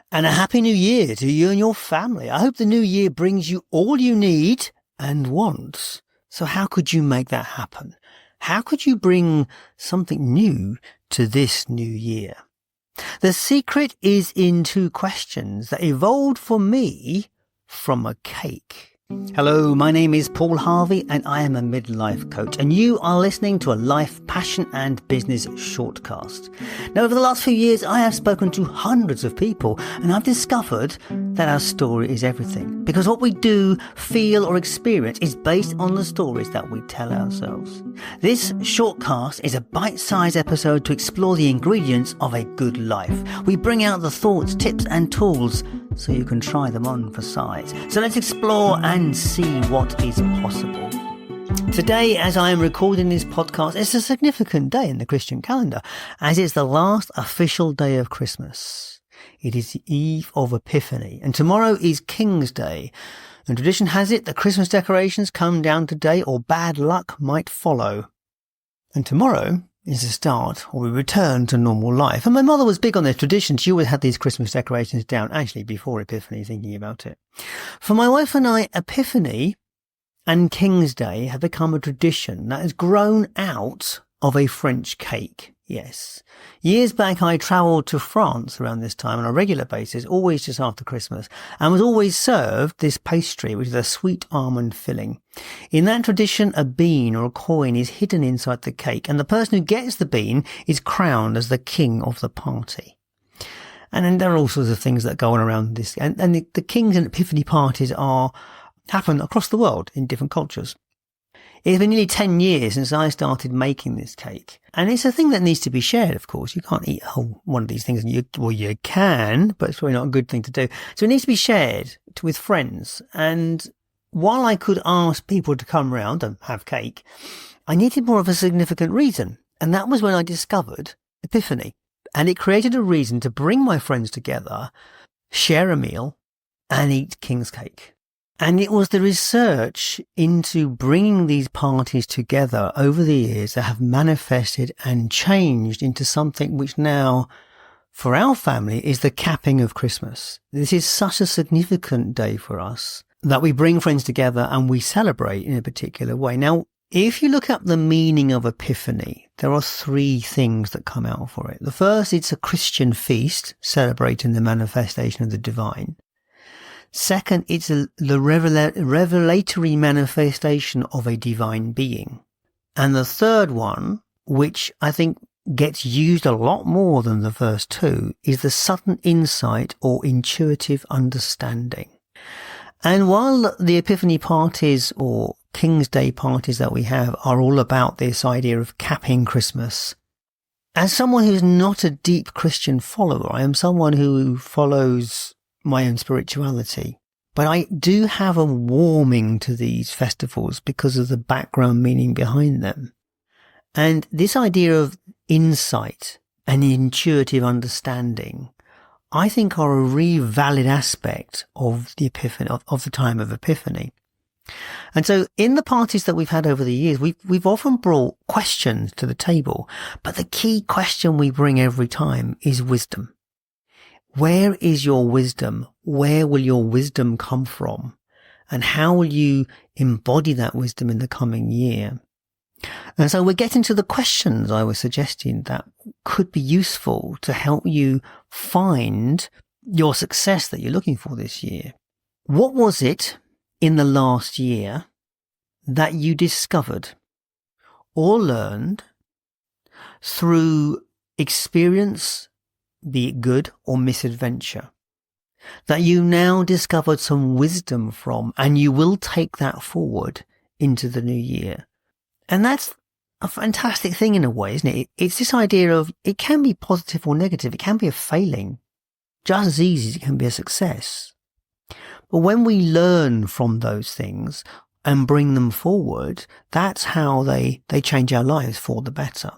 And a happy new year to you and your family. I hope the new year brings you all you need and want. So how could you make that happen? How could you bring something new to this new year? The secret is in two questions that evolved for me from a cake. Hello, my name is Paul Harvey and I am a midlife coach, and you are listening to a life, passion and business shortcast. Now, over the last few years, I have spoken to hundreds of people and I've discovered that our story is everything, because what we do, feel or experience is based on the stories that we tell ourselves. This shortcast is a bite-sized episode to explore the ingredients of a good life. We bring out the thoughts, tips and tools so you can try them on for size. So let's explore and see what is possible. Today, as I am recording this podcast, it's a significant day in the Christian calendar, as it's the last official day of Christmas. It is the eve of Epiphany, and tomorrow is King's Day. And tradition has it that Christmas decorations come down today or bad luck might follow. And tomorrow is the start, or we return to normal life. And my mother was big on this tradition. She always had these Christmas decorations down, actually before Epiphany, thinking about it. For my wife and I, Epiphany and King's Day have become a tradition that has grown out of a French cake. Yes. Years back, I travelled to France around this time on a regular basis, always just after Christmas, and was always served this pastry, which is a sweet almond filling. In that tradition, a bean or a coin is hidden inside the cake, and the person who gets the bean is crowned as the king of the party. And then there are all sorts of things that go on around this, and the King's and Epiphany parties happen across the world in different cultures. It's been nearly 10 years since I started making this cake. And it's a thing that needs to be shared, of course. You can't eat a whole one of these things. You can, but it's probably not a good thing to do. So it needs to be shared with friends. And while I could ask people to come round and have cake, I needed more of a significant reason. And that was when I discovered Epiphany. And it created a reason to bring my friends together, share a meal, and eat King's cake. And it was the research into bringing these parties together over the years that have manifested and changed into something which now, for our family, is the capping of Christmas. This is such a significant day for us that we bring friends together and we celebrate in a particular way. Now, if you look up the meaning of Epiphany, there are three things that come out for it. The first, it's a Christian feast celebrating the manifestation of the divine. Second, it's the revelatory manifestation of a divine being. And the third one, which I think gets used a lot more than the first two, is the sudden insight or intuitive understanding. And while the Epiphany parties or King's Day parties that we have are all about this idea of capping Christmas, as someone who's not a deep Christian follower, I am someone who follows my own spirituality. But I do have a warming to these festivals because of the background meaning behind them. And this idea of insight and intuitive understanding, I think, are a really valid aspect of the Epiphany, of the time of Epiphany. And so in the parties that we've had over the years, we've often brought questions to the table, but the key question we bring every time is wisdom. Where is your wisdom? Where will your wisdom come from? And how will you embody that wisdom in the coming year? And so we're getting to the questions I was suggesting that could be useful to help you find your success that you're looking for this year. What was it in the last year that you discovered or learned through experience, be it good or misadventure, that you now discovered some wisdom from, and you will take that forward into the new year? And that's a fantastic thing in a way, isn't it? It's this idea of, it can be positive or negative. It can be a failing, just as easy as it can be a success. But when we learn from those things and bring them forward, that's how they change our lives for the better.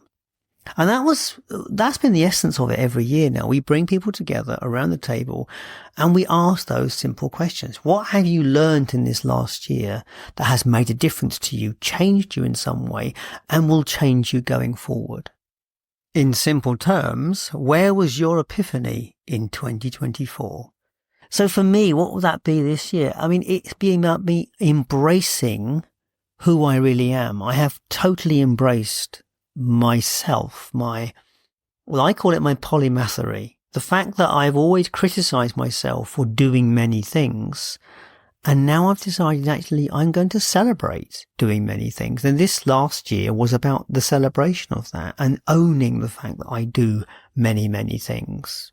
And that's been the essence of it every year now. We bring people together around the table and we ask those simple questions. What have you learned in this last year that has made a difference to you, changed you in some way, and will change you going forward? In simple terms, where was your epiphany in 2024? So for me, what will that be this year? I mean, it's being about me embracing who I really am. I have totally embraced myself, I call it my polymathery. The fact that I've always criticized myself for doing many things. And now I've decided actually I'm going to celebrate doing many things. And this last year was about the celebration of that and owning the fact that I do many, many things.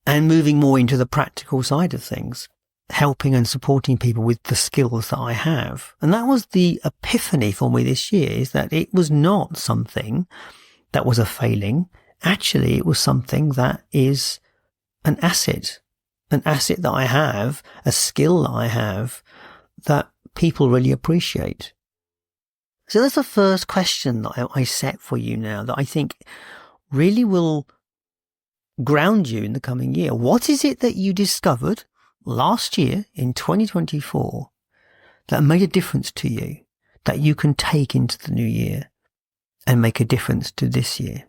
And moving more into the practical side of things, helping and supporting people with the skills that I have. And that was the epiphany for me this year, is that it was not something that was a failing. Actually, it was something that is an asset that I have, a skill that I have that people really appreciate. So that's the first question that I set for you now that I think really will ground you in the coming year. What is it that you discovered last year in 2024 that made a difference to you, that you can take into the new year and make a difference to this year?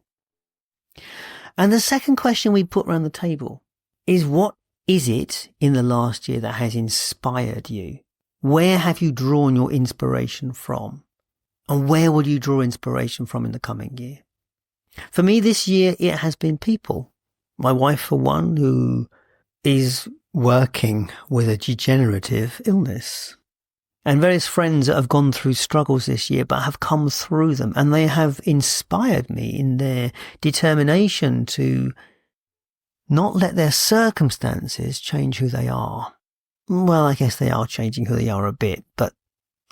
And the second question we put around the table is, what is it in the last year that has inspired you? Where have you drawn your inspiration from? And where will you draw inspiration from in the coming year? For me this year, it has been people. My wife, for one, who is working with a degenerative illness. And various friends that have gone through struggles this year but have come through them, and they have inspired me in their determination to not let their circumstances change who they are. Well, I guess they are changing who they are a bit, but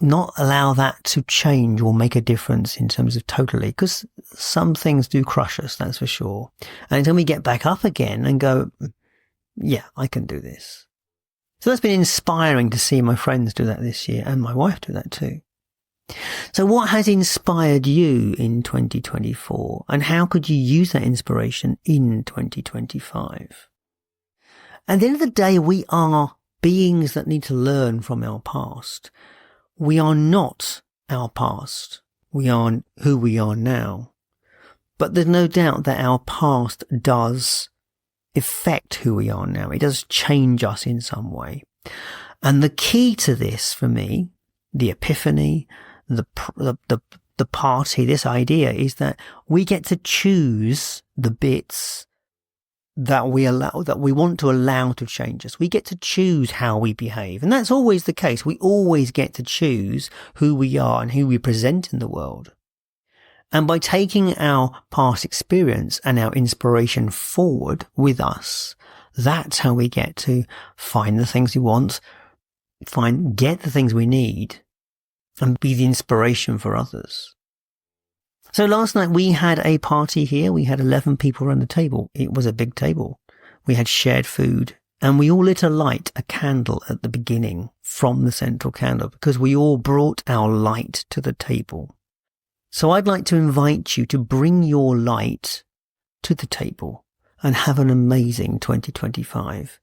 not allow that to change or make a difference in terms of totally, because some things do crush us, that's for sure. And until we get back up again and go, yeah, I can do this. So that's been inspiring to see my friends do that this year, and my wife do that too. So what has inspired you in 2024, and how could you use that inspiration in 2025? At the end of the day, we are beings that need to learn from our past. We are not our past. We are who we are now. But there's no doubt that our past does affect who we are now. It does change us in some way. And the key to this for me, the epiphany, the party, this idea is that we get to choose the bits that we want to allow to change us. We get to choose how we behave. And that's always the case. We always get to choose who we are and who we present in the world. And by taking our past experience and our inspiration forward with us, that's how we get to find the things we want, get the things we need, and be the inspiration for others. So last night we had a party here. We had 11 people around the table. It was a big table. We had shared food, and we all lit a candle at the beginning from the central candle, because we all brought our light to the table. So I'd like to invite you to bring your light to the table and have an amazing 2025,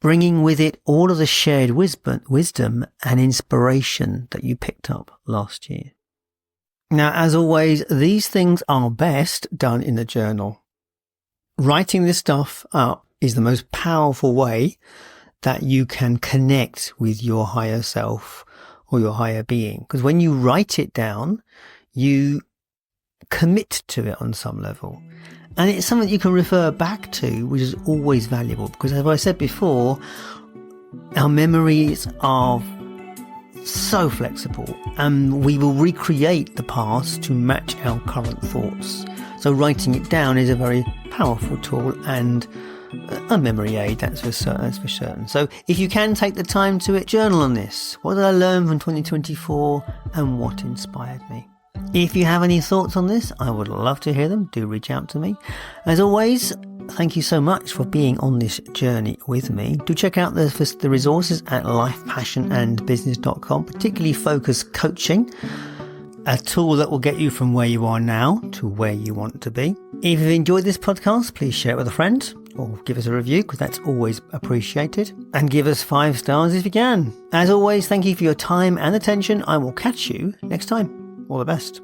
bringing with it all of the shared wisdom and inspiration that you picked up last year. Now, as always, these things are best done in a journal. Writing this stuff up is the most powerful way that you can connect with your higher self or your higher being. Because when you write it down, you commit to it on some level. And it's something you can refer back to, which is always valuable. Because as I said before, our memories are so flexible, and we will recreate the past to match our current thoughts. So writing it down is a very powerful tool and a memory aid, that's for certain. So if you can take the time to journal on this. What did I learn from 2024 and what inspired me? If you have any thoughts on this, I would love to hear them. Do reach out to me. As always, thank you so much for being on this journey with me. Do check out the resources at lifepassionandbusiness.com, particularly Focus Coaching, a tool that will get you from where you are now to where you want to be. If you've enjoyed this podcast, please share it with a friend or give us a review, because that's always appreciated. And give us 5 stars if you can. As always, thank you for your time and attention. I will catch you next time. All the best.